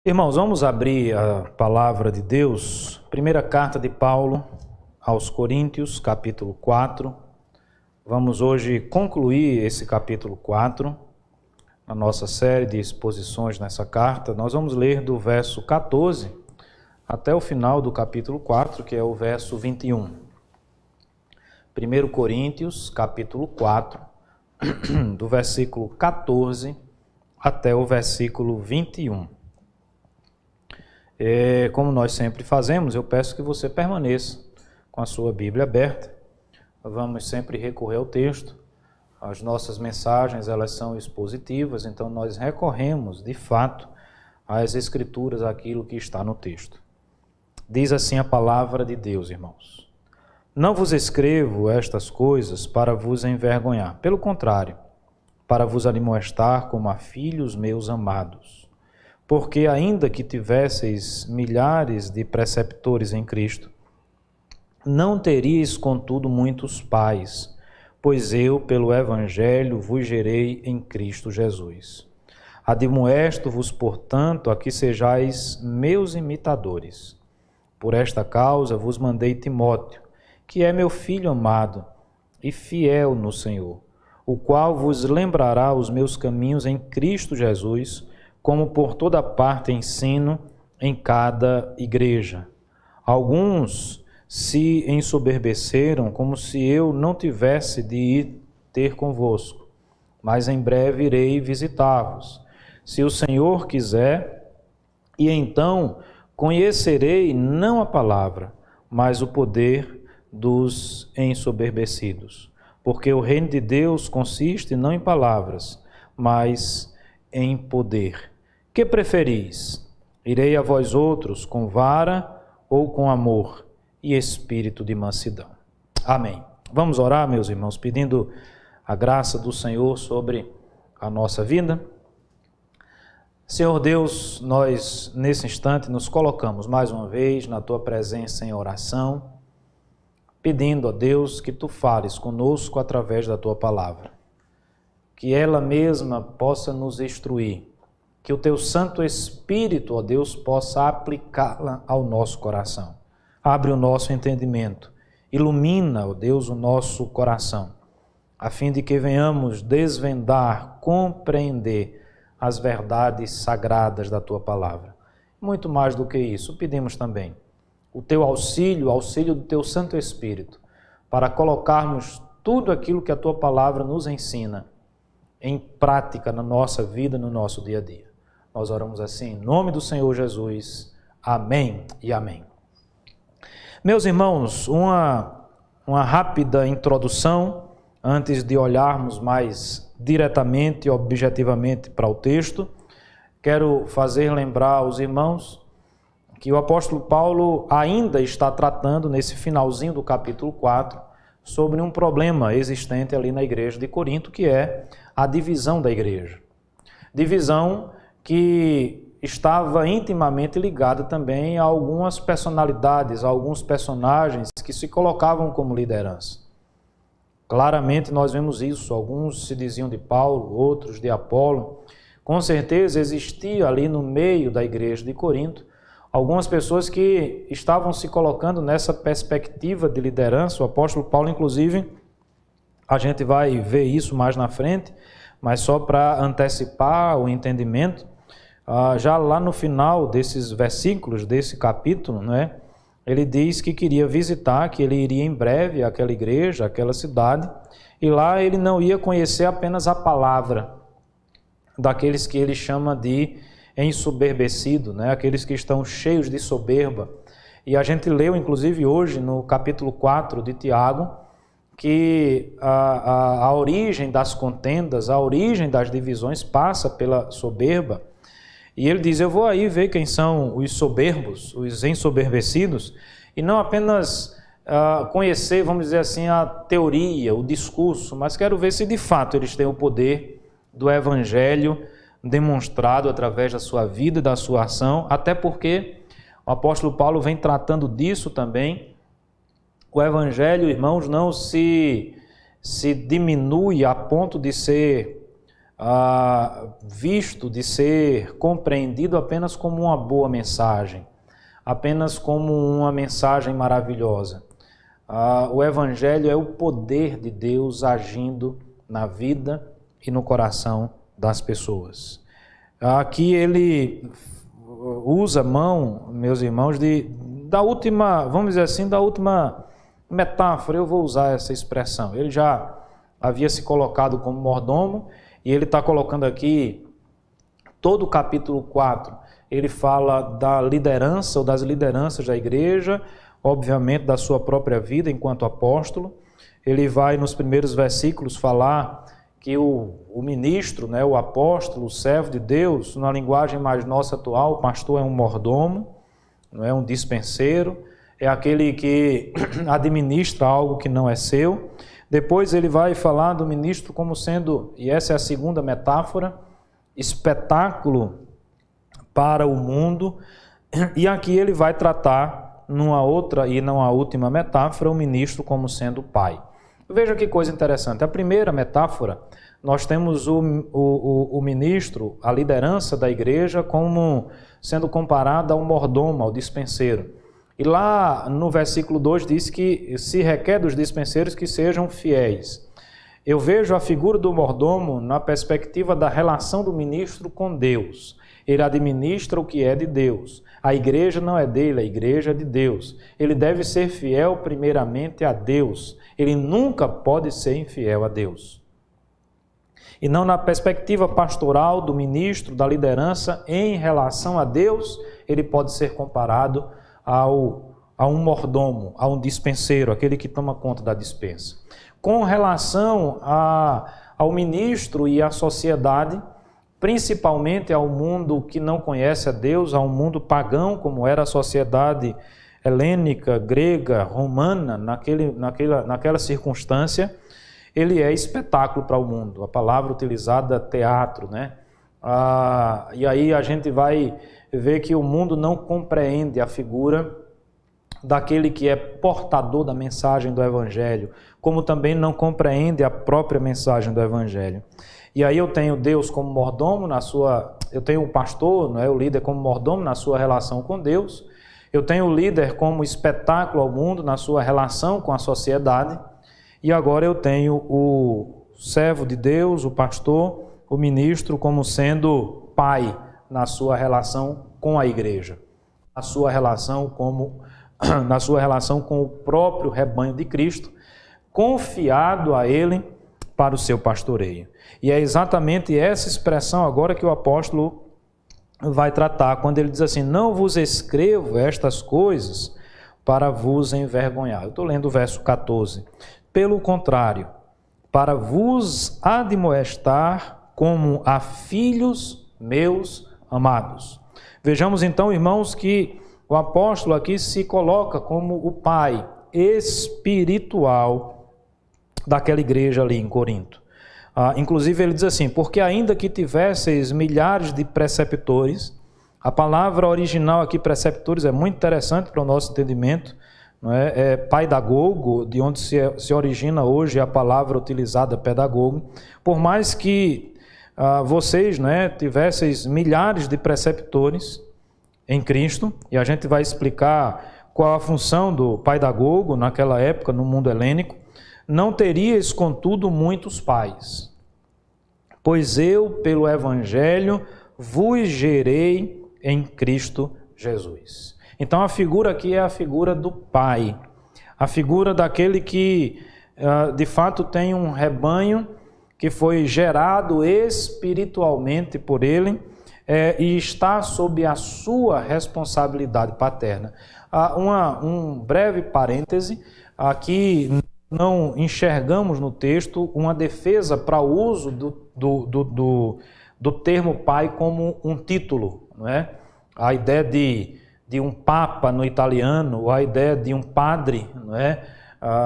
Irmãos, vamos abrir a palavra de Deus, primeira carta de Paulo aos Coríntios, capítulo 4. Vamos hoje concluir esse capítulo 4, na nossa série de exposições nessa carta. Nós vamos ler do verso 14 até o final do capítulo 4, que é o verso 21. 1 Coríntios, capítulo 4, do versículo 14 até o versículo 21. Como nós sempre fazemos, eu peço que você permaneça com a sua Bíblia aberta. Vamos sempre recorrer ao texto. As nossas mensagens, elas são expositivas, então nós recorremos, de fato, às Escrituras, aquilo que está no texto. Diz assim a palavra de Deus, irmãos: Não vos escrevo estas coisas para vos envergonhar, pelo contrário, para vos admoestar como a filhos meus amados. Porque ainda que tivesseis milhares de preceptores em Cristo, não teríeis, contudo, muitos pais, pois eu, pelo Evangelho, vos gerei em Cristo Jesus. Admoesto-vos, portanto, a que sejais meus imitadores. Por esta causa vos mandei Timóteo, que é meu filho amado e fiel no Senhor, o qual vos lembrará os meus caminhos em Cristo Jesus, como por toda parte ensino em cada igreja. Alguns se ensoberbeceram como se eu não tivesse de ir ter convosco, mas em breve irei visitar-vos, se o Senhor quiser, e então conhecerei não a palavra, mas o poder dos ensoberbecidos. Porque o reino de Deus consiste não em palavras, mas em poder. Que preferis? Irei a vós outros com vara ou com amor e espírito de mansidão? Amém. Vamos orar, meus irmãos, pedindo a graça do Senhor sobre a nossa vida. Senhor Deus, nós nesse instante nos colocamos mais uma vez na Tua presença em oração, pedindo a Deus que Tu fales conosco através da Tua palavra, que ela mesma possa nos instruir, que o Teu Santo Espírito, ó Deus, possa aplicá-la ao nosso coração. Abre o nosso entendimento, ilumina, ó Deus, o nosso coração, a fim de que venhamos desvendar, compreender as verdades sagradas da Tua palavra. Muito mais do que isso, pedimos também o Teu auxílio, o auxílio do Teu Santo Espírito, para colocarmos tudo aquilo que a Tua palavra nos ensina em prática na nossa vida, no nosso dia a dia. Nós oramos assim, em nome do Senhor Jesus. Amém e amém. Meus irmãos, uma rápida introdução, antes de olharmos mais diretamente e objetivamente para o texto. Quero fazer lembrar aos irmãos que o apóstolo Paulo ainda está tratando, nesse finalzinho do capítulo 4, sobre um problema existente ali na igreja de Corinto, que é a divisão da igreja. Divisão que estava intimamente ligada também a algumas personalidades, a alguns personagens que se colocavam como liderança. Claramente nós vemos isso, alguns se diziam de Paulo, outros de Apolo. Com certeza existia ali no meio da igreja de Corinto algumas pessoas que estavam se colocando nessa perspectiva de liderança. O apóstolo Paulo, inclusive, a gente vai ver isso mais na frente, mas só para antecipar o entendimento, já lá no final desses versículos, desse capítulo, né, ele diz que queria visitar, que ele iria em breve àquela igreja, àquela cidade, e lá ele não ia conhecer apenas a palavra daqueles que ele chama de ensoberbecido, né, aqueles que estão cheios de soberba. E a gente leu, inclusive, hoje, no capítulo 4 de Tiago, que a origem das contendas, a origem das divisões passa pela soberba. E ele diz, eu vou aí ver quem são os soberbos, os ensoberbecidos, e não apenas conhecer, vamos dizer assim, a teoria, o discurso, mas quero ver se de fato eles têm o poder do Evangelho demonstrado através da sua vida e da sua ação, até porque o apóstolo Paulo vem tratando disso também. O Evangelho, irmãos, não se diminui a ponto de ser visto, de ser compreendido apenas como uma boa mensagem, apenas como uma mensagem maravilhosa. O Evangelho é o poder de Deus agindo na vida e no coração das pessoas. Aqui ele usa mão, meus irmãos, da última, vamos dizer assim, da última metáfora, eu vou usar essa expressão. Ele já havia se colocado como mordomo e ele está colocando aqui todo o capítulo 4. Ele fala da liderança ou das lideranças da igreja, obviamente da sua própria vida enquanto apóstolo. Ele vai nos primeiros versículos falar que o ministro, né, o apóstolo, o servo de Deus, na linguagem mais nossa atual, o pastor é um mordomo, não é um dispenseiro, é aquele que administra algo que não é seu. Depois ele vai falar do ministro como sendo, e essa é a segunda metáfora, espetáculo para o mundo. E aqui ele vai tratar, numa outra e não a última metáfora, o ministro como sendo pai. Veja que coisa interessante. A primeira metáfora, nós temos o ministro, a liderança da igreja, como sendo comparada a um mordomo, ao dispenseiro. E lá no versículo 2 diz que se requer dos dispenseiros que sejam fiéis. Eu vejo a figura do mordomo na perspectiva da relação do ministro com Deus. Ele administra o que é de Deus. A igreja não é dele, a igreja é de Deus. Ele deve ser fiel primeiramente a Deus. Ele nunca pode ser infiel a Deus. E não na perspectiva pastoral do ministro, da liderança, em relação a Deus, ele pode ser comparado a um mordomo, a um dispenseiro, aquele que toma conta da dispensa. Com relação ao ministro e à sociedade, principalmente ao mundo que não conhece a Deus, ao mundo pagão, como era a sociedade helênica, grega, romana, naquela circunstância, ele é espetáculo para o mundo. A palavra utilizada é teatro, né? E aí a gente vai ver que o mundo não compreende a figura daquele que é portador da mensagem do Evangelho, como também não compreende a própria mensagem do Evangelho. E aí eu tenho Deus como mordomo eu tenho o pastor, não é, o líder como mordomo na sua relação com Deus. Eu tenho o líder como espetáculo ao mundo na sua relação com a sociedade. E agora eu tenho o servo de Deus, o pastor, o ministro, como sendo pai na sua relação com a igreja, na sua relação com o próprio rebanho de Cristo, confiado a ele para o seu pastoreio. E é exatamente essa expressão agora que o apóstolo vai tratar, quando ele diz assim: não vos escrevo estas coisas para vos envergonhar. Eu estou lendo o verso 14. Pelo contrário, para vos admoestar como a filhos meus amados. Vejamos então, irmãos, que o apóstolo aqui se coloca como o pai espiritual daquela igreja ali em Corinto. Inclusive ele diz assim: porque ainda que tivesseis milhares de preceptores, a palavra original aqui, preceptores, é muito interessante para o nosso entendimento, não é? É pedagogo, de onde se origina hoje a palavra utilizada, pedagogo. Por mais que vocês, não é, tivesseis milhares de preceptores em Cristo, e a gente vai explicar qual a função do pedagogo naquela época no mundo helênico, não teríeis, contudo, muitos pais, pois eu, pelo Evangelho, vos gerei em Cristo Jesus. Então a figura aqui é a figura do pai, a figura daquele que de fato tem um rebanho que foi gerado espiritualmente por ele e está sob a sua responsabilidade paterna. Um breve parêntese, aqui não enxergamos no texto uma defesa para o uso do termo pai como um título, não é? A ideia de um papa no italiano, ou a ideia de um padre, não é?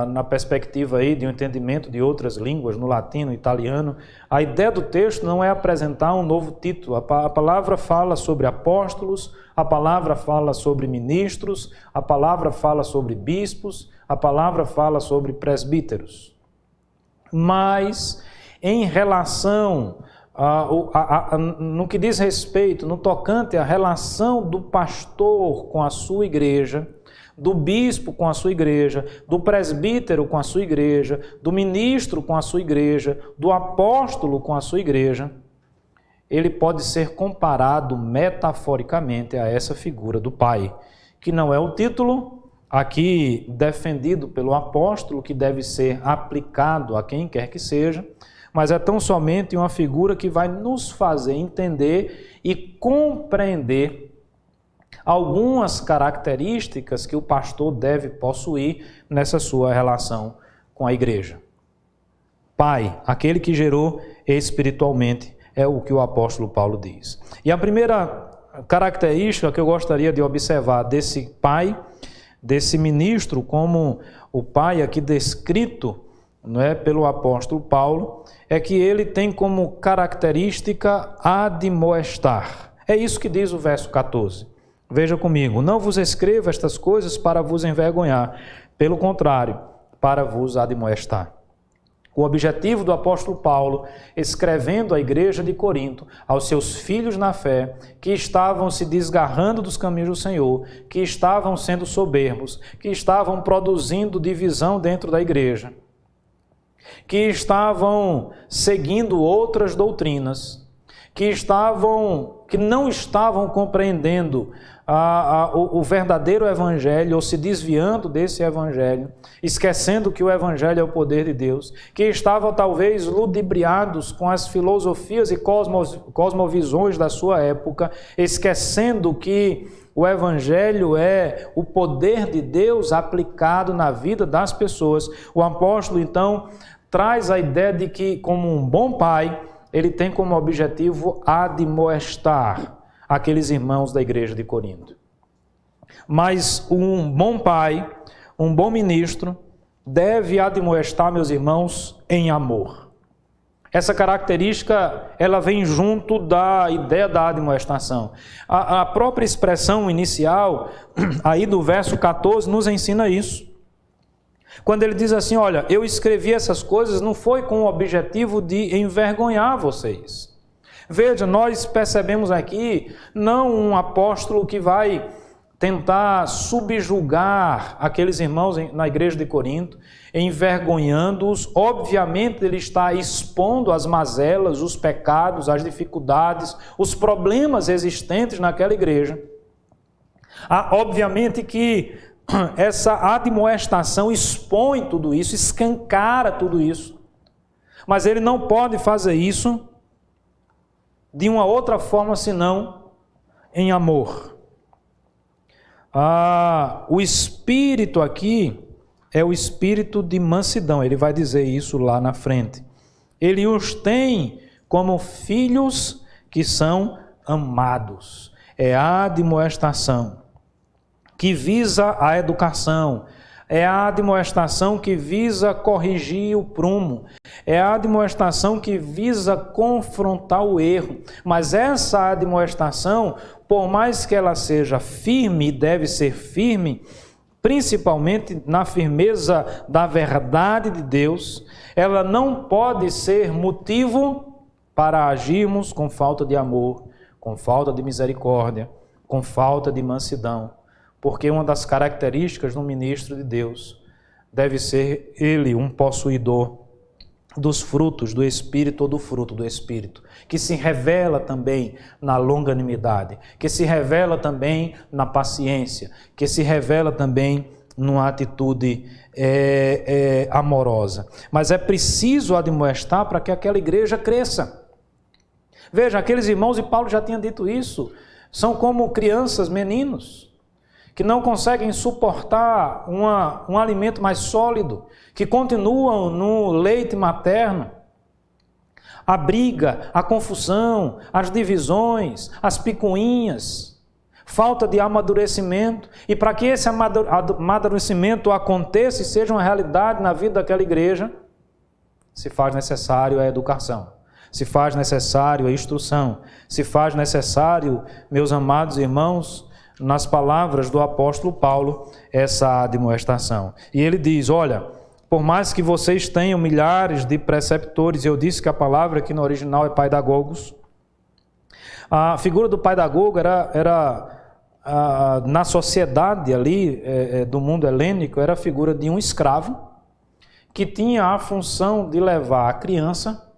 Na perspectiva aí de um entendimento de outras línguas, no latim, no italiano. A ideia do texto não é apresentar um novo título. A palavra fala sobre apóstolos, a palavra fala sobre ministros, a palavra fala sobre bispos, a palavra fala sobre presbíteros. Mas, em relação no que diz respeito, no tocante à relação do pastor com a sua igreja, do bispo com a sua igreja, do presbítero com a sua igreja, do ministro com a sua igreja, do apóstolo com a sua igreja, ele pode ser comparado metaforicamente a essa figura do Pai, que não é o título aqui defendido pelo apóstolo, que deve ser aplicado a quem quer que seja, mas é tão somente uma figura que vai nos fazer entender e compreender algumas características que o pastor deve possuir nessa sua relação com a igreja. Pai, aquele que gerou espiritualmente, é o que o apóstolo Paulo diz. E a primeira característica que eu gostaria de observar desse pai, desse ministro, como o pai aqui descrito, não é, pelo apóstolo Paulo, é que ele tem como característica admoestar. É isso que diz o verso 14. Veja comigo, não vos escrevo estas coisas para vos envergonhar, pelo contrário, para vos admoestar. O objetivo do apóstolo Paulo, escrevendo à igreja de Corinto, aos seus filhos na fé, que estavam se desgarrando dos caminhos do Senhor, que estavam sendo soberbos, que estavam produzindo divisão dentro da igreja, que estavam seguindo outras doutrinas, que não estavam compreendendo o verdadeiro evangelho, ou se desviando desse evangelho, esquecendo que o evangelho é o poder de Deus, que estavam talvez ludibriados com as filosofias e cosmovisões da sua época, esquecendo que o evangelho é o poder de Deus aplicado na vida das pessoas. O apóstolo, então, traz a ideia de que, como um bom pai, ele tem como objetivo admoestar aqueles irmãos da igreja de Corinto. Mas um bom pai, um bom ministro, deve admoestar, meus irmãos, em amor. Essa característica, ela vem junto da ideia da admoestação. A própria expressão inicial, aí do verso 14, nos ensina isso. Quando ele diz assim, olha, eu escrevi essas coisas, não foi com o objetivo de envergonhar vocês. Veja, nós percebemos aqui, não um apóstolo que vai tentar subjugar aqueles irmãos na igreja de Corinto, envergonhando-os. Obviamente ele está expondo as mazelas, os pecados, as dificuldades, os problemas existentes naquela igreja. Obviamente que essa admoestação expõe tudo isso, escancara tudo isso, mas ele não pode fazer isso de uma outra forma senão em amor. O espírito aqui é o espírito de mansidão, ele vai dizer isso lá na frente. Ele os tem como filhos que são amados. É a admoestação que visa a educação, é a admoestação que visa corrigir o prumo, é a admoestação que visa confrontar o erro. Mas essa admoestação, por mais que ela seja firme, e deve ser firme, principalmente na firmeza da verdade de Deus, ela não pode ser motivo para agirmos com falta de amor, com falta de misericórdia, com falta de mansidão. Porque uma das características do ministro de Deus deve ser ele um possuidor dos frutos do Espírito ou do fruto do Espírito, que se revela também na longanimidade, que se revela também na paciência, que se revela também numa atitude amorosa. Mas é preciso admoestar para que aquela igreja cresça. Veja, aqueles irmãos, e Paulo já tinha dito isso, são como crianças, meninos, que não conseguem suportar um alimento mais sólido, que continuam no leite materno. A briga, a confusão, as divisões, as picuinhas, falta de amadurecimento. E para que esse amadurecimento aconteça e seja uma realidade na vida daquela igreja, se faz necessário a educação, se faz necessário a instrução, se faz necessário, meus amados irmãos, nas palavras do apóstolo Paulo, essa admoestação. E ele diz, olha, por mais que vocês tenham milhares de preceptores, eu disse que a palavra aqui no original é paidagogos, a figura do paidagogo era na sociedade ali do mundo helênico, era a figura de um escravo que tinha a função de levar a criança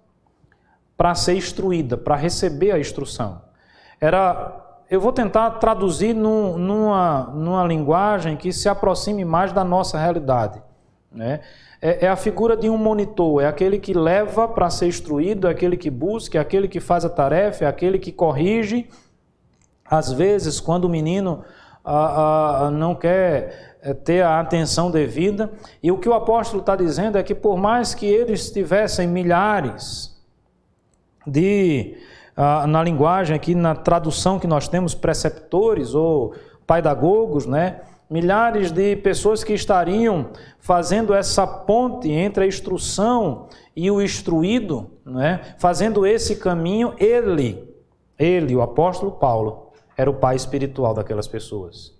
para ser instruída, para receber a instrução. Eu vou tentar traduzir numa linguagem que se aproxime mais da nossa realidade, né? É a figura de um monitor, é aquele que leva para ser instruído, é aquele que busca, é aquele que faz a tarefa, é aquele que corrige. Às vezes, quando o menino não quer ter a atenção devida, e o que o apóstolo está dizendo é que por mais que eles tivessem milhares na linguagem aqui, na tradução que nós temos, preceptores ou paidagogos, né? Milhares de pessoas que estariam fazendo essa ponte entre a instrução e o instruído, né? Fazendo esse caminho, ele, o apóstolo Paulo, era o pai espiritual daquelas pessoas.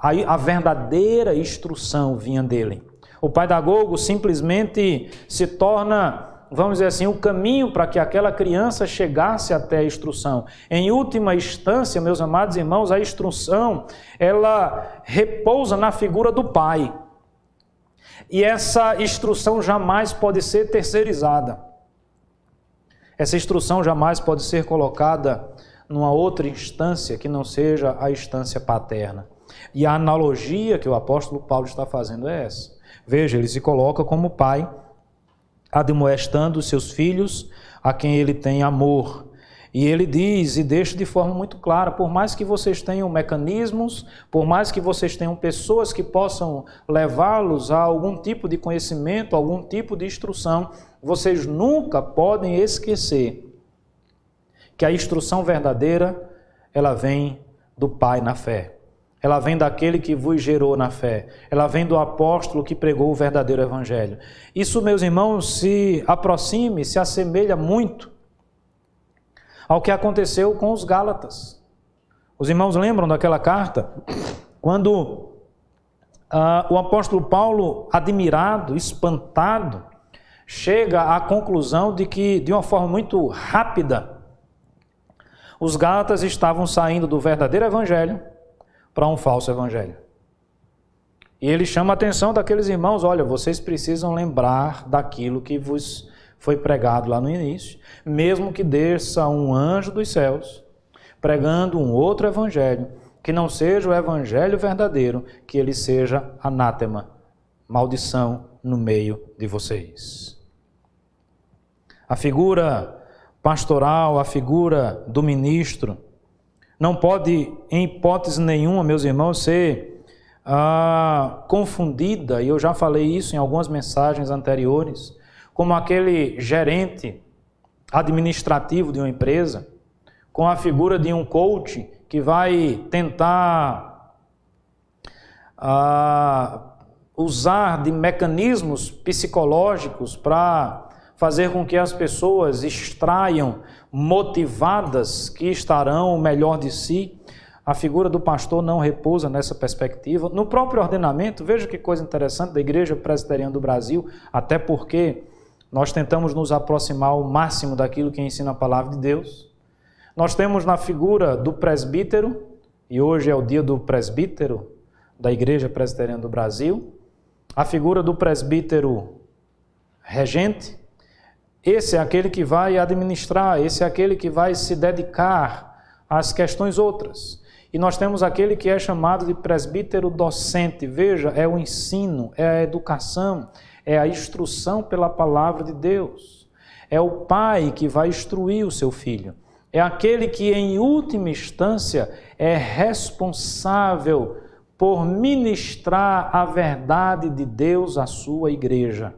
A verdadeira instrução vinha dele. O pedagogo simplesmente se torna, vamos dizer assim, o caminho para que aquela criança chegasse até a instrução. Em última instância, meus amados irmãos, a instrução, ela repousa na figura do pai. E essa instrução jamais pode ser terceirizada. Essa instrução jamais pode ser colocada numa outra instância que não seja a instância paterna. E a analogia que o apóstolo Paulo está fazendo é essa. Veja, ele se coloca como pai, admoestando os seus filhos, a quem ele tem amor. E ele diz e deixa de forma muito clara, por mais que vocês tenham mecanismos, por mais que vocês tenham pessoas que possam levá-los a algum tipo de conhecimento, algum tipo de instrução, vocês nunca podem esquecer que a instrução verdadeira, ela vem do Pai na fé. Ela vem daquele que vos gerou na fé. Ela vem do apóstolo que pregou o verdadeiro evangelho. Isso, meus irmãos, se aproxime, se assemelha muito ao que aconteceu com os Gálatas. Os irmãos lembram daquela carta? Quando o apóstolo Paulo, admirado, espantado, chega à conclusão de que, de uma forma muito rápida, os Gálatas estavam saindo do verdadeiro evangelho para um falso evangelho. E ele chama a atenção daqueles irmãos, olha, vocês precisam lembrar daquilo que vos foi pregado lá no início, mesmo que desça um anjo dos céus, pregando um outro evangelho, que não seja o evangelho verdadeiro, que ele seja anátema, maldição no meio de vocês. A figura pastoral, a figura do ministro, não pode, em hipótese nenhuma, meus irmãos, ser confundida, e eu já falei isso em algumas mensagens anteriores, como aquele gerente administrativo de uma empresa, com a figura de um coach que vai tentar usar de mecanismos psicológicos para fazer com que as pessoas extraiam motivadas que estarão o melhor de si. A figura do pastor não repousa nessa perspectiva. No próprio ordenamento, veja que coisa interessante da Igreja Presbiteriana do Brasil, até porque nós tentamos nos aproximar ao máximo daquilo que ensina a palavra de Deus. Nós temos na figura do presbítero, e hoje é o dia do presbítero da Igreja Presbiteriana do Brasil, a figura do presbítero regente. Esse é aquele que vai administrar, esse é aquele que vai se dedicar às questões outras. E nós temos aquele que é chamado de presbítero docente. Veja, é o ensino, é a educação, é a instrução pela palavra de Deus. É o pai que vai instruir o seu filho. É aquele que, em última instância, é responsável por ministrar a verdade de Deus à sua igreja.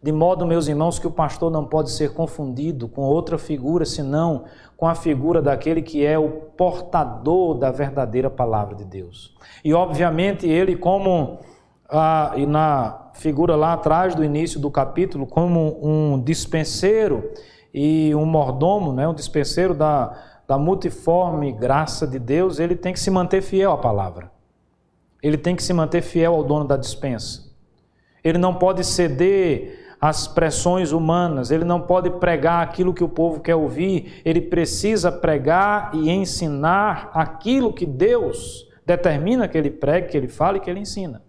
De modo, meus irmãos, que o pastor não pode ser confundido com outra figura, senão com a figura daquele que é o portador da verdadeira palavra de Deus. E, obviamente, ele como, e na figura lá atrás do início do capítulo, como um dispenseiro e um mordomo, né, um dispenseiro da multiforme graça de Deus, ele tem que se manter fiel à palavra. Ele tem que se manter fiel ao dono da dispensa. Ele não pode ceder às pressões humanas, ele não pode pregar aquilo que o povo quer ouvir, ele precisa pregar e ensinar aquilo que Deus determina que ele pregue, que ele fale e que ele ensina.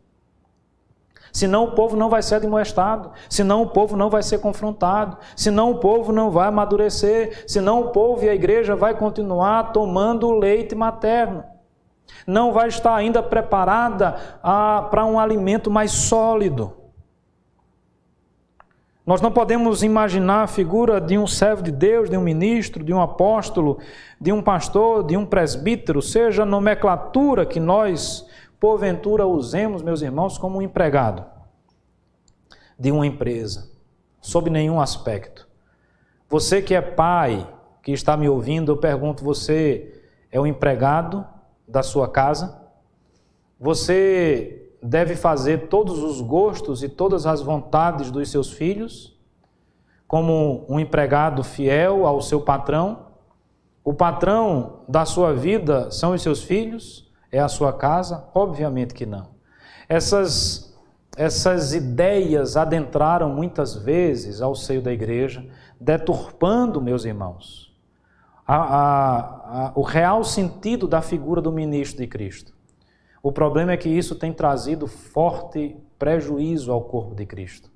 Senão o povo não vai ser admoestado, senão o povo não vai ser confrontado, senão o povo não vai amadurecer, senão o povo e a igreja vai continuar tomando o leite materno. Não vai estar ainda preparada para um alimento mais sólido. Nós não podemos imaginar a figura de um servo de Deus, de um ministro, de um apóstolo, de um pastor, de um presbítero, seja a nomenclatura que nós porventura usemos, meus irmãos, como um empregado de uma empresa, sob nenhum aspecto. Você que é pai, que está me ouvindo, eu pergunto, você é um empregado da sua casa? Você deve fazer todos os gostos e todas as vontades dos seus filhos, como um empregado fiel ao seu patrão? O patrão da sua vida são os seus filhos? É a sua casa? Obviamente que não. Essas ideias adentraram muitas vezes ao seio da igreja, deturpando, meus irmãos, o real sentido da figura do ministro de Cristo. O problema é que isso tem trazido forte prejuízo ao corpo de Cristo.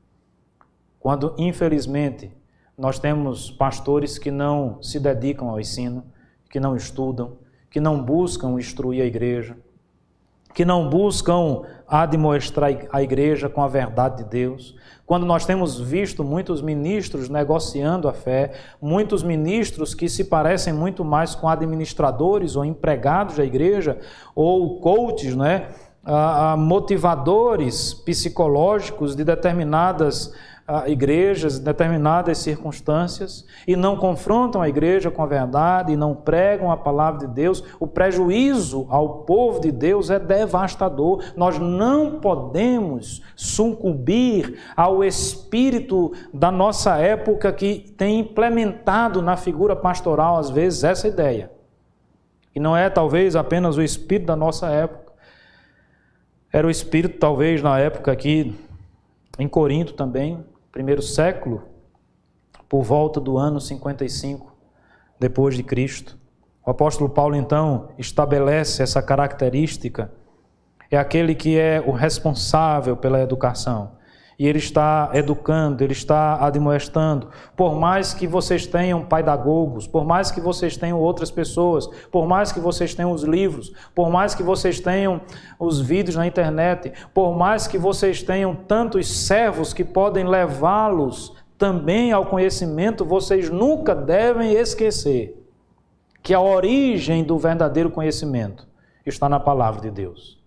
Quando, infelizmente, nós temos pastores que não se dedicam ao ensino, que não estudam, que não buscam instruir a igreja, que não buscam admoestar a igreja com a verdade de Deus. Quando nós temos visto muitos ministros negociando a fé, muitos ministros que se parecem muito mais com administradores ou empregados da igreja, ou coaches, motivadores psicológicos de determinadas igrejas, determinadas circunstâncias, e não confrontam a igreja com a verdade, e não pregam a palavra de Deus, o prejuízo ao povo de Deus é devastador. Nós não podemos sucumbir ao espírito da nossa época que tem implementado na figura pastoral, às vezes, essa ideia. E não é talvez apenas o espírito da nossa época, era o espírito talvez na época aqui em Corinto também, primeiro século, por volta do ano 55 depois de Cristo. O apóstolo Paulo então estabelece essa característica, é aquele que é o responsável pela educação, e ele está educando, ele está admoestando. Por mais que vocês tenham pedagogos, por mais que vocês tenham outras pessoas, por mais que vocês tenham os livros, por mais que vocês tenham os vídeos na internet, por mais que vocês tenham tantos servos que podem levá-los também ao conhecimento, vocês nunca devem esquecer que a origem do verdadeiro conhecimento está na palavra de Deus.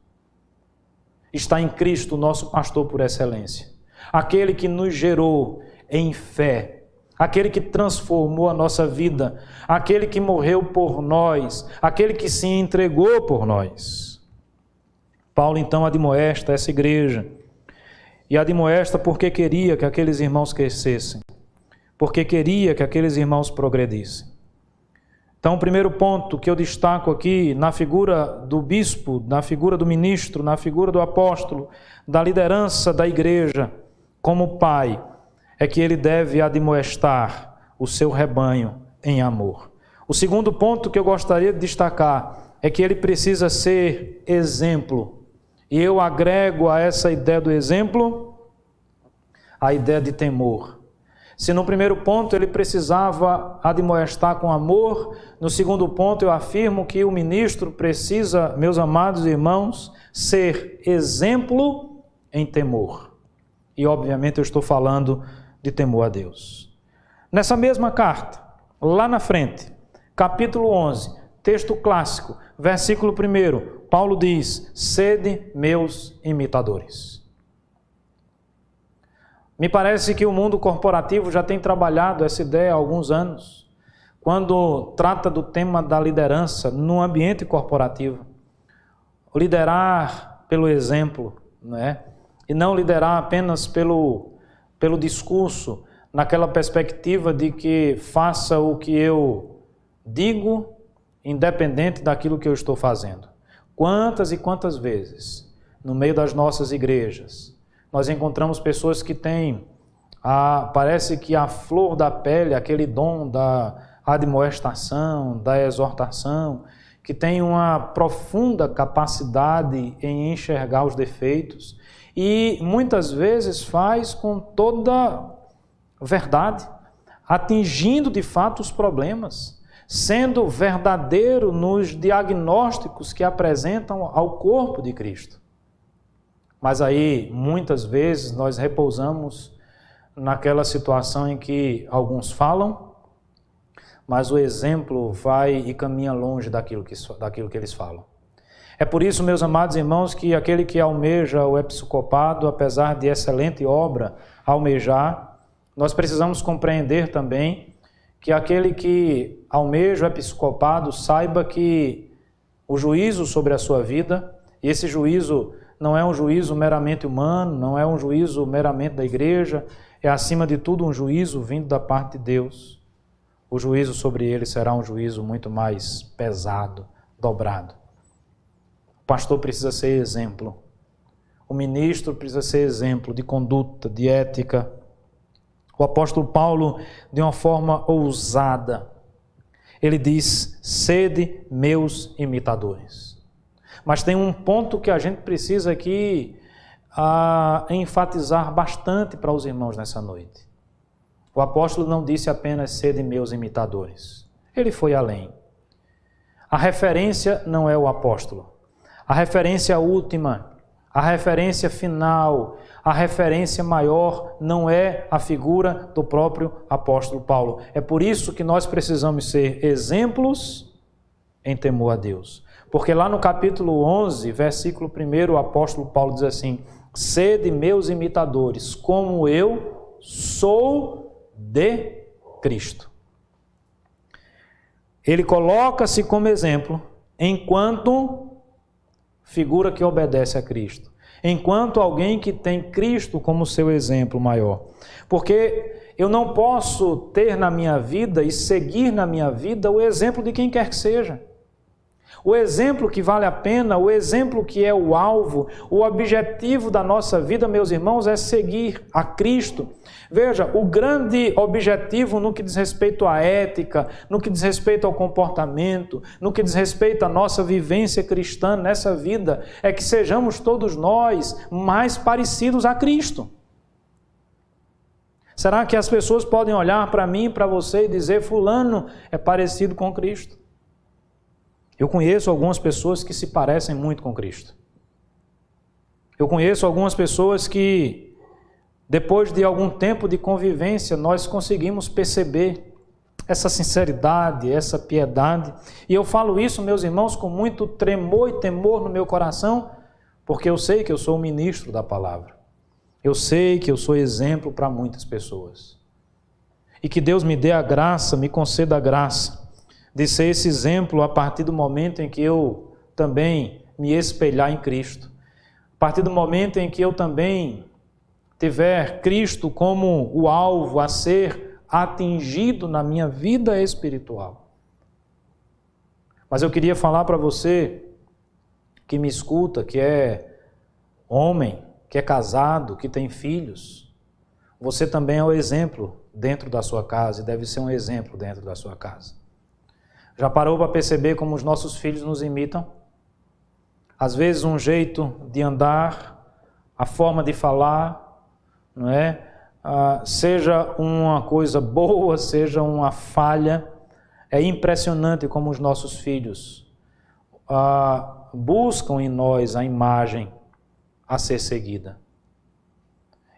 Está em Cristo, nosso pastor por excelência. Aquele que nos gerou em fé, aquele que transformou a nossa vida, aquele que morreu por nós, aquele que se entregou por nós. Paulo então admoesta essa igreja, e admoesta porque queria que aqueles irmãos crescessem, porque queria que aqueles irmãos progredissem. Então, o primeiro ponto que eu destaco aqui, na figura do bispo, na figura do ministro, na figura do apóstolo, da liderança da igreja, como pai, é que ele deve admoestar o seu rebanho em amor. O segundo ponto que eu gostaria de destacar é que ele precisa ser exemplo. E eu agrego a essa ideia do exemplo a ideia de temor. Se no primeiro ponto ele precisava admoestar com amor, no segundo ponto eu afirmo que o ministro precisa, meus amados irmãos, ser exemplo em temor. E obviamente eu estou falando de temor a Deus. Nessa mesma carta, lá na frente, capítulo 11, texto clássico, versículo 1, Paulo diz: sede meus imitadores. Me parece que o mundo corporativo já tem trabalhado essa ideia há alguns anos, quando trata do tema da liderança no ambiente corporativo. Liderar pelo exemplo, e não liderar apenas pelo discurso, naquela perspectiva de que faça o que eu digo, independente daquilo que eu estou fazendo. Quantas e quantas vezes, no meio das nossas igrejas, Nós encontramos pessoas que têm, parece que a flor da pele, aquele dom da admoestação, da exortação, que tem uma profunda capacidade em enxergar os defeitos e muitas vezes faz com toda verdade, atingindo de fato os problemas, sendo verdadeiro nos diagnósticos que apresentam ao corpo de Cristo. Mas aí, muitas vezes, nós repousamos naquela situação em que alguns falam, mas o exemplo vai e caminha longe daquilo que eles falam. É por isso, meus amados irmãos, que aquele que almeja o episcopado, apesar de excelente obra almejar, nós precisamos compreender também que aquele que almeja o episcopado saiba que o juízo sobre a sua vida, e esse juízo não é um juízo meramente humano, não é um juízo meramente da igreja, é acima de tudo um juízo vindo da parte de Deus. O juízo sobre ele será um juízo muito mais pesado, dobrado. O pastor precisa ser exemplo. O ministro precisa ser exemplo de conduta, de ética. O apóstolo Paulo, de uma forma ousada, ele diz: sede meus imitadores. Mas tem um ponto que a gente precisa aqui enfatizar bastante para os irmãos nessa noite. O apóstolo não disse apenas sede meus imitadores. Ele foi além. A referência não é o apóstolo. A referência última, a referência final, a referência maior não é a figura do próprio apóstolo Paulo. É por isso que nós precisamos ser exemplos em temor a Deus. Porque lá no capítulo 11, versículo 1, o apóstolo Paulo diz assim: sede meus imitadores, como eu sou de Cristo. Ele coloca-se como exemplo enquanto figura que obedece a Cristo, enquanto alguém que tem Cristo como seu exemplo maior. Porque eu não posso ter na minha vida e seguir na minha vida o exemplo de quem quer que seja. O exemplo que vale a pena, o exemplo que é o alvo, o objetivo da nossa vida, meus irmãos, é seguir a Cristo. Veja, o grande objetivo no que diz respeito à ética, no que diz respeito ao comportamento, no que diz respeito à nossa vivência cristã nessa vida, é que sejamos todos nós mais parecidos a Cristo. Será que as pessoas podem olhar para mim, para você e dizer: fulano é parecido com Cristo? Eu conheço algumas pessoas que se parecem muito com Cristo. Eu conheço algumas pessoas que, depois de algum tempo de convivência, nós conseguimos perceber essa sinceridade, essa piedade. E eu falo isso, meus irmãos, com muito tremor e temor no meu coração, porque eu sei que eu sou um ministro da palavra. Eu sei que eu sou exemplo para muitas pessoas. E que Deus me dê a graça, me conceda a graça de ser esse exemplo a partir do momento em que eu também me espelhar em Cristo. A partir do momento em que eu também tiver Cristo como o alvo a ser atingido na minha vida espiritual. Mas eu queria falar para você que me escuta, que é homem, que é casado, que tem filhos. Você também é o exemplo dentro da sua casa e deve ser um exemplo dentro da sua casa. Já parou para perceber como os nossos filhos nos imitam? Às vezes um jeito de andar, a forma de falar, não é? Seja uma coisa boa, seja uma falha. É impressionante como os nossos filhos buscam em nós a imagem a ser seguida.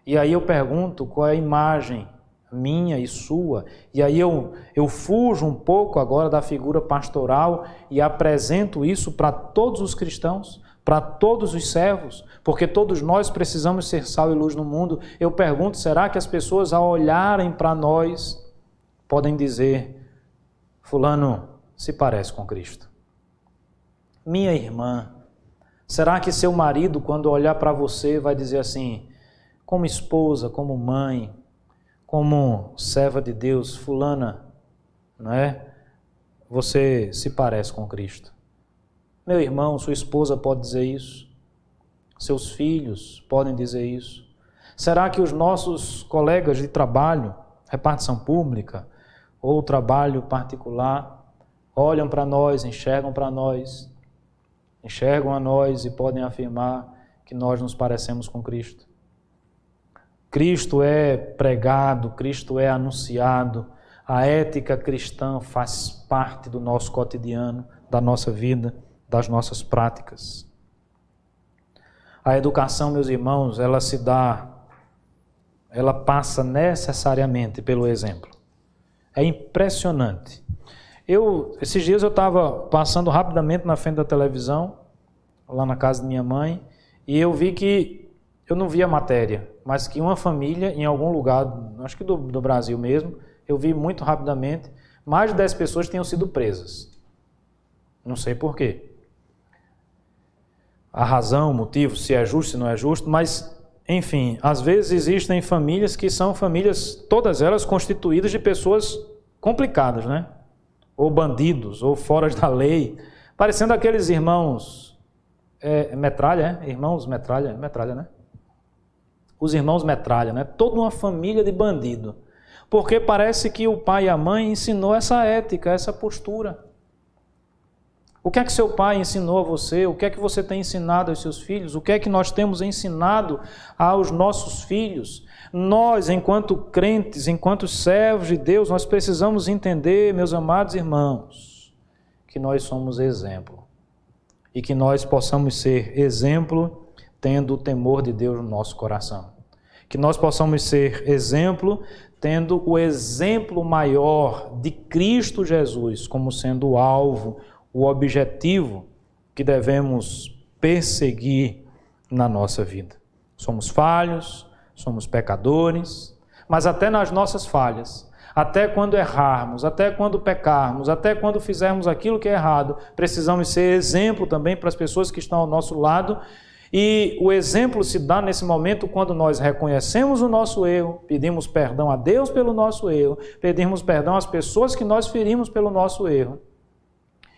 E aí eu pergunto, qual é a imagem minha e sua? E aí eu fujo um pouco agora da figura pastoral e apresento isso para todos os cristãos, para todos os servos, porque todos nós precisamos ser sal e luz no mundo. Eu pergunto, será que as pessoas, ao olharem para nós, podem dizer: fulano se parece com Cristo? Minha irmã, será que seu marido, quando olhar para você, vai dizer assim, como esposa, como mãe, como serva de Deus, fulana, não é? Você se parece com Cristo. Meu irmão, sua esposa pode dizer isso. Seus filhos podem dizer isso. Será que os nossos colegas de trabalho, repartição pública ou trabalho particular, olham para nós, enxergam a nós e podem afirmar que nós nos parecemos com Cristo? Cristo é pregado, Cristo é anunciado, a ética cristã faz parte do nosso cotidiano, da nossa vida, das nossas práticas. A educação, meus irmãos, ela passa necessariamente pelo exemplo. É impressionante. Esses dias eu estava passando rapidamente na frente da televisão, lá na casa de minha mãe, e eu vi que, eu não vi a matéria, mas que uma família em algum lugar, acho que do Brasil mesmo, eu vi muito rapidamente, mais de 10 pessoas tinham sido presas. Não sei por quê. A razão, o motivo, se é justo, se não é justo, mas, enfim, às vezes existem famílias que são famílias, todas elas constituídas de pessoas complicadas, né? Ou bandidos, ou fora da lei, parecendo aqueles irmãos Metralha, irmãos Metralha, né? Os irmãos Metralha, né? Toda uma família de bandido. Porque parece que o pai e a mãe ensinou essa ética, essa postura. O que é que seu pai ensinou a você? O que é que você tem ensinado aos seus filhos? O que é que nós temos ensinado aos nossos filhos? Nós, enquanto crentes, enquanto servos de Deus, nós precisamos entender, meus amados irmãos, que nós somos exemplo. E que nós possamos ser exemplo tendo o temor de Deus no nosso coração. Que nós possamos ser exemplo tendo o exemplo maior de Cristo Jesus como sendo o alvo, o objetivo que devemos perseguir na nossa vida. Somos falhos, somos pecadores, mas até nas nossas falhas, até quando errarmos, até quando pecarmos, até quando fizermos aquilo que é errado, precisamos ser exemplo também para as pessoas que estão ao nosso lado. E o exemplo se dá nesse momento quando nós reconhecemos o nosso erro, pedimos perdão a Deus pelo nosso erro, pedimos perdão às pessoas que nós ferimos pelo nosso erro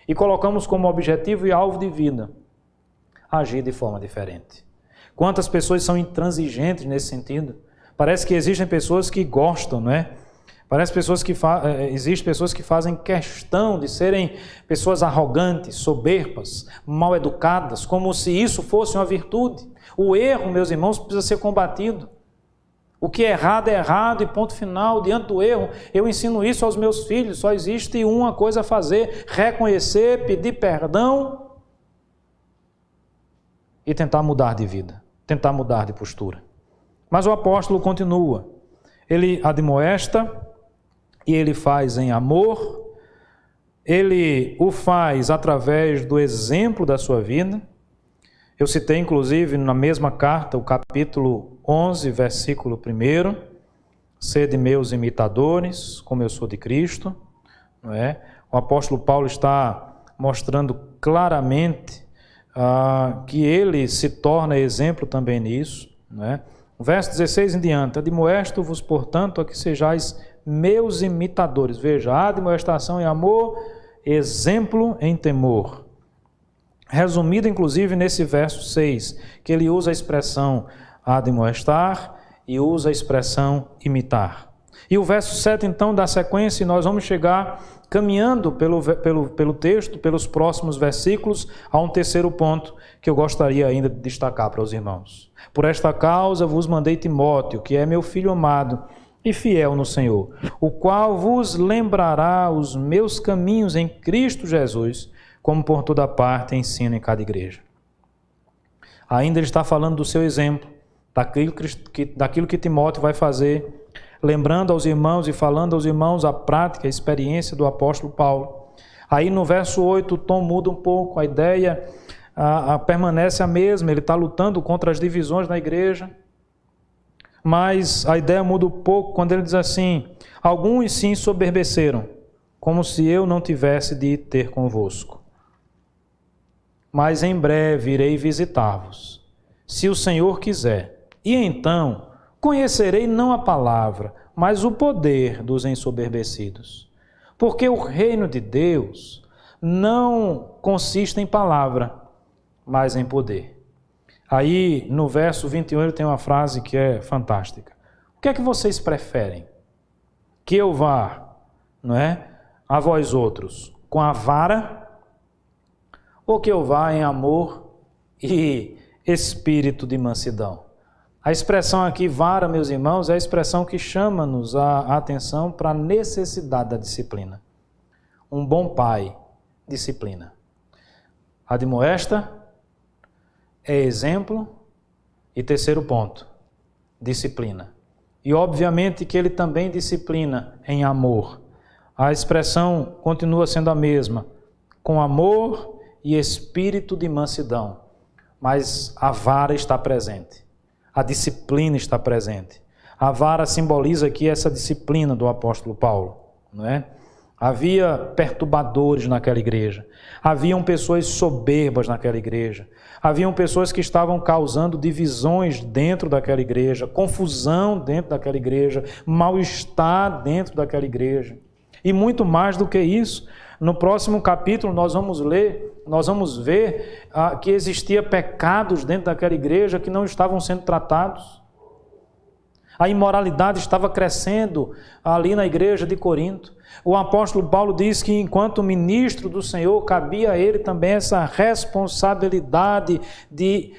e colocamos como objetivo e alvo de vida agir de forma diferente. Quantas pessoas são intransigentes nesse sentido? Parece que existem pessoas que gostam, não é? Existem pessoas que fazem questão de serem pessoas arrogantes, soberbas, mal educadas, como se isso fosse uma virtude. O erro, meus irmãos, precisa ser combatido. O que é errado e ponto final. Diante do erro, eu ensino isso aos meus filhos. Só existe uma coisa a fazer: reconhecer, pedir perdão e tentar mudar de vida, tentar mudar de postura. Mas o apóstolo continua. Ele admoesta e ele faz em amor, ele o faz através do exemplo da sua vida. Eu citei, inclusive, na mesma carta, o capítulo 11, versículo 1, sede meus imitadores, como eu sou de Cristo. Não é? O apóstolo Paulo está mostrando claramente que ele se torna exemplo também nisso. Não é? O verso 16 em diante: admoesto-vos, portanto, a que sejais meus imitadores. Veja, admoestação em amor, exemplo em temor. Resumido, inclusive, nesse verso 6, que ele usa a expressão admoestar e usa a expressão imitar. E o verso 7, então, dá sequência, e nós vamos chegar caminhando pelo texto, pelos próximos versículos, a um terceiro ponto que eu gostaria ainda de destacar para os irmãos. Por esta causa vos mandei Timóteo, que é meu filho amado e fiel no Senhor, o qual vos lembrará os meus caminhos em Cristo Jesus, como por toda parte ensino em cada igreja. Ainda ele está falando do seu exemplo, daquilo que Timóteo vai fazer, lembrando aos irmãos e falando aos irmãos a prática, a experiência do apóstolo Paulo. Aí no verso 8 o tom muda um pouco, a ideia permanece a mesma, ele está lutando contra as divisões na igreja, mas a ideia muda um pouco quando ele diz assim: alguns se ensoberbeceram, como se eu não tivesse de ter convosco. Mas em breve irei visitar-vos, se o Senhor quiser, e então conhecerei não a palavra, mas o poder dos ensoberbecidos. Porque o reino de Deus não consiste em palavra, mas em poder. Aí, no verso 21, ele tem uma frase que é fantástica. O que é que vocês preferem? Que eu vá, não é, a vós outros, com a vara, ou que eu vá em amor e espírito de mansidão? A expressão aqui, vara, meus irmãos, é a expressão que chama-nos a atenção para a necessidade da disciplina. Um bom pai, disciplina. Admoesta, é exemplo, e terceiro ponto, disciplina. E obviamente que ele também disciplina em amor. A expressão continua sendo a mesma, com amor e espírito de mansidão. Mas a vara está presente, a disciplina está presente. A vara simboliza aqui essa disciplina do apóstolo Paulo, não é? Havia perturbadores naquela igreja, haviam pessoas soberbas naquela igreja, haviam pessoas que estavam causando divisões dentro daquela igreja, confusão dentro daquela igreja, mal-estar dentro daquela igreja. E muito mais do que isso, no próximo capítulo nós vamos ver que existia pecados dentro daquela igreja que não estavam sendo tratados. A imoralidade estava crescendo ali na igreja de Corinto. O apóstolo Paulo diz que enquanto ministro do Senhor, cabia a ele também essa responsabilidade de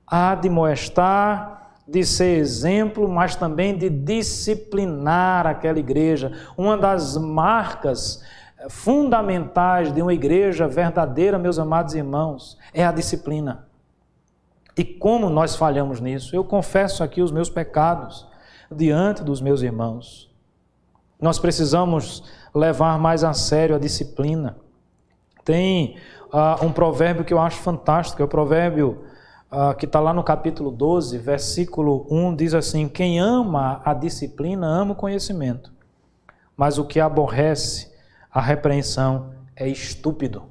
admoestar, de ser exemplo, mas também de disciplinar aquela igreja. Uma das marcas fundamentais de uma igreja verdadeira, meus amados irmãos, é a disciplina. E como nós falhamos nisso? Eu confesso aqui os meus pecados diante dos meus irmãos. Nós precisamos levar mais a sério a disciplina. Tem um provérbio que eu acho fantástico, é o provérbio que está lá no capítulo 12, versículo 1, diz assim: quem ama a disciplina ama o conhecimento, mas o que aborrece a repreensão é estúpido.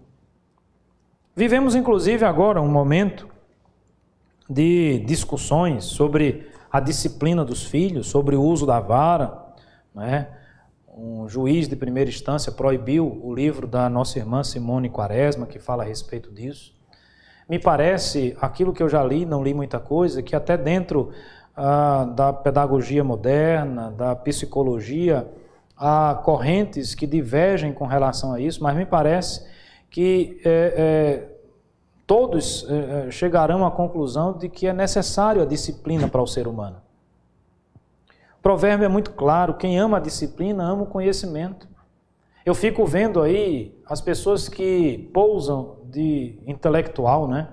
Vivemos inclusive agora um momento de discussões sobre a disciplina dos filhos, sobre o uso da vara, não é? Um juiz de primeira instância proibiu o livro da nossa irmã Simone Quaresma, que fala a respeito disso. Me parece, aquilo que eu já li, não li muita coisa, que até dentro da pedagogia moderna, da psicologia, há correntes que divergem com relação a isso, mas me parece que todos chegarão à conclusão de que é necessário a disciplina para o ser humano. O provérbio é muito claro: quem ama a disciplina ama o conhecimento. Eu fico vendo aí as pessoas que pousam de intelectual, né?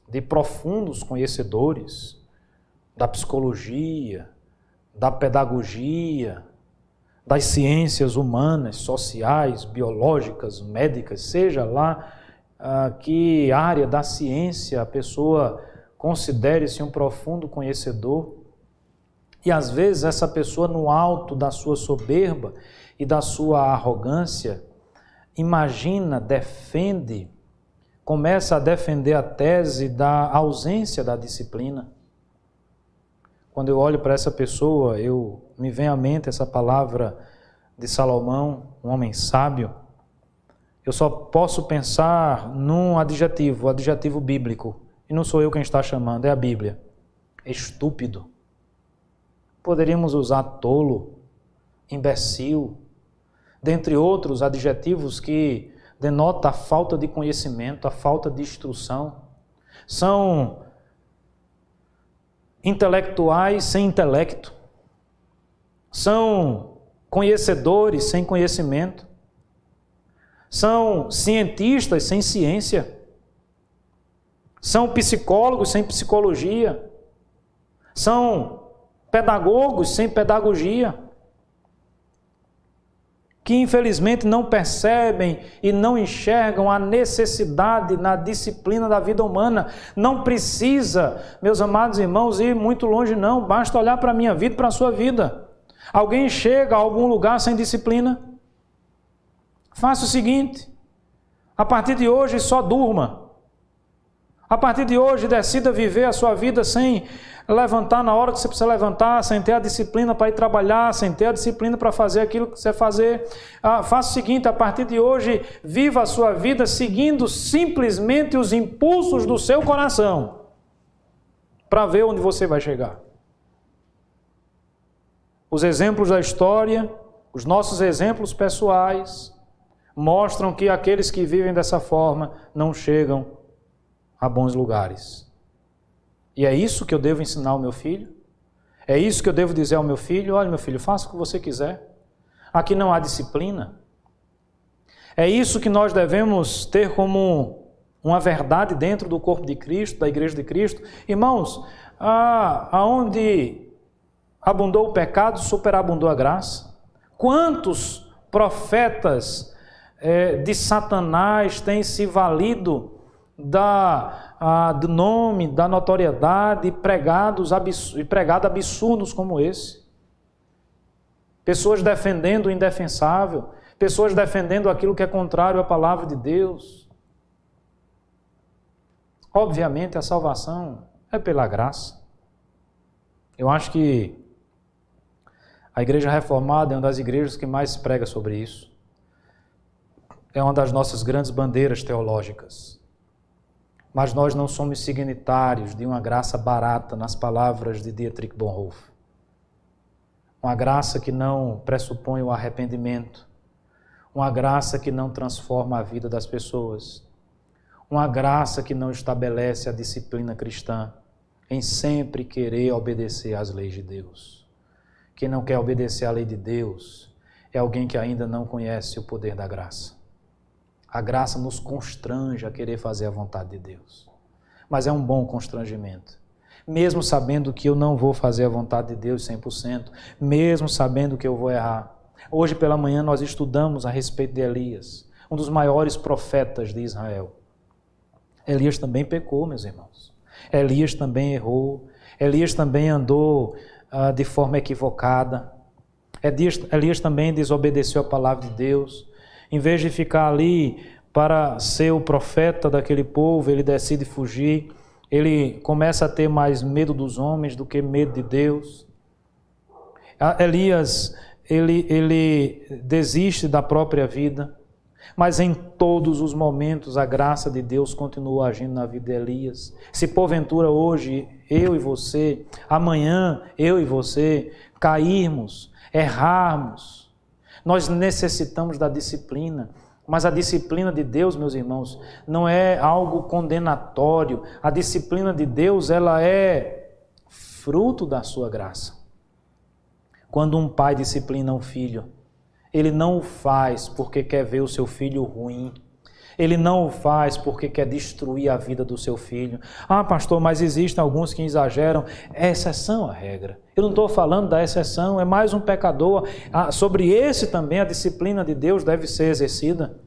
De profundos conhecedores da psicologia, da pedagogia, das ciências humanas, sociais, biológicas, médicas, seja lá que área da ciência a pessoa considere-se um profundo conhecedor. E às vezes essa pessoa, no alto da sua soberba e da sua arrogância, imagina, defende, começa a defender a tese da ausência da disciplina. Quando eu olho para essa pessoa, me vem à mente essa palavra de Salomão, um homem sábio. Eu só posso pensar num adjetivo, o adjetivo bíblico, e não sou eu quem está chamando, é a Bíblia: estúpido. Poderíamos usar tolo, imbecil, dentre outros adjetivos que denotam a falta de conhecimento, a falta de instrução. São intelectuais sem intelecto. São conhecedores sem conhecimento. São cientistas sem ciência. São psicólogos sem psicologia. São pedagogos sem pedagogia, que infelizmente não percebem e não enxergam a necessidade na disciplina da vida humana. Não precisa, meus amados irmãos, ir muito longe não, basta olhar para a minha vida e para a sua vida. Alguém chega a algum lugar sem disciplina? Faça o seguinte: a partir de hoje só durma. A partir de hoje decida viver a sua vida sem levantar na hora que você precisa levantar, sem ter a disciplina para ir trabalhar, sem ter a disciplina para fazer aquilo que você fazer. Faça o seguinte: a partir de hoje, viva a sua vida seguindo simplesmente os impulsos do seu coração. para ver onde você vai chegar. Os exemplos da história, os nossos exemplos pessoais, mostram que aqueles que vivem dessa forma não chegam a bons lugares. E é isso que eu devo ensinar ao meu filho? É isso que eu devo dizer ao meu filho? Olha, meu filho, faça o que você quiser. Aqui não há disciplina. É isso que nós devemos ter como uma verdade dentro do corpo de Cristo, da igreja de Cristo. Irmãos, aonde abundou o pecado, superabundou a graça. Quantos profetas de Satanás têm se valido do nome, da notoriedade e pregado absurdos como esse? Pessoas defendendo o indefensável, pessoas defendendo aquilo que é contrário à palavra de Deus. Obviamente a salvação é pela graça. Eu acho que a Igreja Reformada é uma das igrejas que mais prega sobre isso. É uma das nossas grandes bandeiras teológicas. Mas nós não somos signitários de uma graça barata, nas palavras de Dietrich Bonhoeffer. Uma graça que não pressupõe o arrependimento. Uma graça que não transforma a vida das pessoas. Uma graça que não estabelece a disciplina cristã em sempre querer obedecer às leis de Deus. Quem não quer obedecer à lei de Deus é alguém que ainda não conhece o poder da graça. A graça nos constrange a querer fazer a vontade de Deus. Mas é um bom constrangimento. Mesmo sabendo que eu não vou fazer a vontade de Deus 100%, mesmo sabendo que eu vou errar. Hoje pela manhã nós estudamos a respeito de Elias, um dos maiores profetas de Israel. Elias também pecou, meus irmãos. Elias também errou. Elias também andou de forma equivocada. Elias também desobedeceu a palavra de Deus. Em vez de ficar ali para ser o profeta daquele povo, ele decide fugir. Ele começa a ter mais medo dos homens do que medo de Deus. Elias, ele desiste da própria vida. Mas em todos os momentos a graça de Deus continua agindo na vida de Elias. Se porventura hoje eu e você, amanhã eu e você cairmos, errarmos, nós necessitamos da disciplina. Mas a disciplina de Deus, meus irmãos, não é algo condenatório. A disciplina de Deus, ela é fruto da sua graça. Quando um pai disciplina um filho, ele não o faz porque quer ver o seu filho ruim. Ele não o faz porque quer destruir a vida do seu filho. Ah, pastor, mas existem alguns que exageram. É exceção a regra. Eu não estou falando da exceção, é mais um pecador. Sobre esse também a disciplina de Deus deve ser exercida.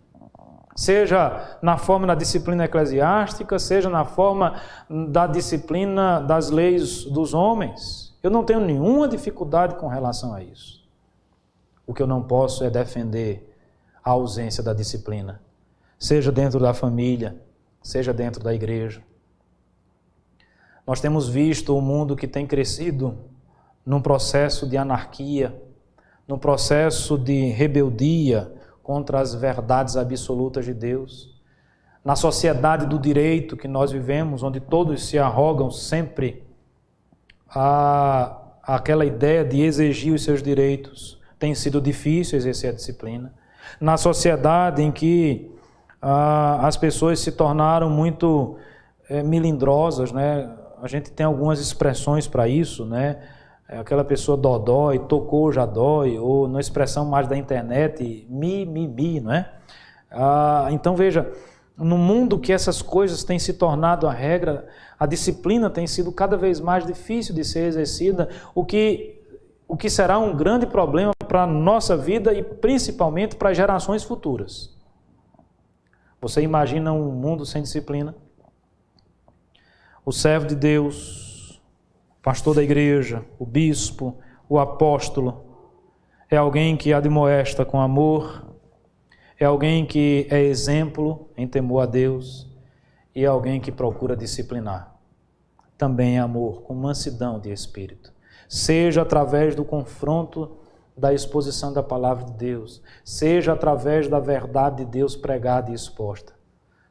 Seja na forma da disciplina eclesiástica, seja na forma da disciplina das leis dos homens. Eu não tenho nenhuma dificuldade com relação a isso. O que eu não posso é defender a ausência da disciplina, seja dentro da família, seja dentro da igreja. Nós temos visto um mundo que tem crescido num processo de anarquia, num processo de rebeldia contra as verdades absolutas de Deus. Na sociedade do direito que nós vivemos, onde todos se arrogam sempre aquela ideia de exigir os seus direitos, tem sido difícil exercer a disciplina. Na sociedade em que as pessoas se tornaram muito melindrosas, né? A gente tem algumas expressões para isso, né? Aquela pessoa dodói, tocou já dói, ou na expressão mais da internet, não é? Então veja, no mundo que essas coisas têm se tornado a regra, a disciplina tem sido cada vez mais difícil de ser exercida, o que será um grande problema para a nossa vida e principalmente para as gerações futuras. Você imagina um mundo sem disciplina? O servo de Deus, o pastor da igreja, o bispo, o apóstolo, é alguém que admoesta com amor, é alguém que é exemplo em temor a Deus e é alguém que procura disciplinar. Também é amor, com mansidão de espírito. Seja através do confronto da exposição da palavra de Deus, seja através da verdade de Deus pregada e exposta,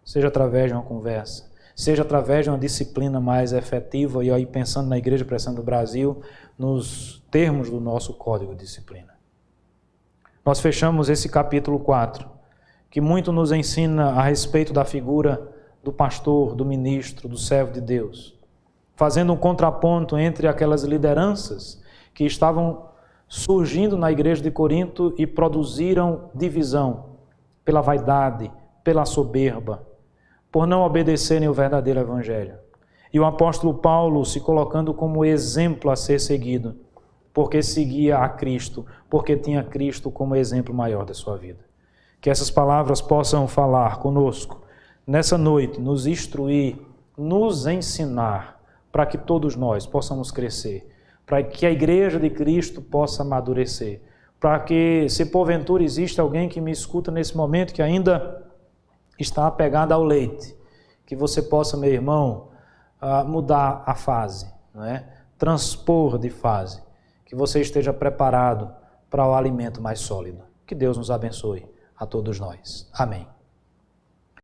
seja através de uma conversa, seja através de uma disciplina mais efetiva, e aí pensando na Igreja Presbiteriana do Brasil, nos termos do nosso Código de Disciplina. Nós fechamos esse capítulo 4, que muito nos ensina a respeito da figura do pastor, do ministro, do servo de Deus, fazendo um contraponto entre aquelas lideranças que estavam surgindo na igreja de Corinto e produziram divisão pela vaidade, pela soberba, por não obedecerem o verdadeiro evangelho. E o apóstolo Paulo se colocando como exemplo a ser seguido, porque seguia a Cristo, porque tinha Cristo como exemplo maior da sua vida. Que essas palavras possam falar conosco nessa noite, nos instruir, nos ensinar, para que todos nós possamos crescer, para que a igreja de Cristo possa amadurecer, para que, se porventura existe alguém que me escuta nesse momento que ainda está apegado ao leite, que você possa, meu irmão, mudar a fase, não é? Transpor de fase, que você esteja preparado para o alimento mais sólido. Que Deus nos abençoe a todos nós. Amém.